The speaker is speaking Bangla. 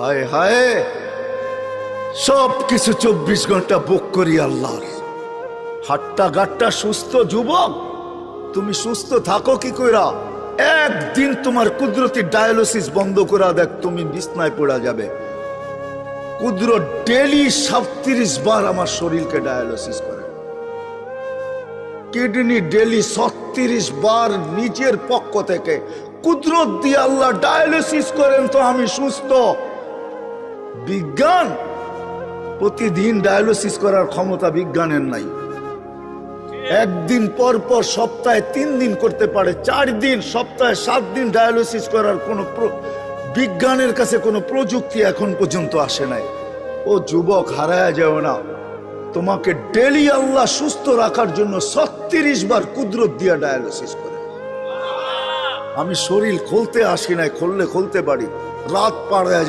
হায় হায়, সব কিছু 24 ঘন্টা বুক করি আল্লাহর। হাট্টা গাট্টা সুস্থ যুবক, তুমি সুস্থ থাকো কি কইরা? একদিন তোমার কুদরতি ডায়ালিসিস বন্ধ করা দেখ, তুমি বিছনায় পড়া যাবে। কুদরত ডেলি 37 বার আমার শরীরকে ডায়ালিসিস করে, কিডনি ডেলি 36 বার নিজের পক্ষ থেকে কুদরত দিয়ে আল্লাহ ডায়ালিসিস করেন, তো আমি সুস্থ। বিজ্ঞান প্রতিদিন ডায়ালিসিস করার ক্ষমতা বিজ্ঞানের নাই। একদিন পর পর সপ্তাহে 3 দিন করতে পারে, 4 দিন, সপ্তাহে 7 দিন ডায়ালিসিস করার কোনো বিজ্ঞানের কাছে কোনো প্রযুক্তি এখন পর্যন্ত আসে নাই। ও যুবক, হারায় যাও না, তোমাকে ডেলি আল্লাহ সুস্থ রাখার জন্য 36 বার কুদরত দিয়া ডায়ালিসিস করে। আমি শরীর খুলতে আসি নাই, খুললে খুলতে পারি, রাত পার হয়ে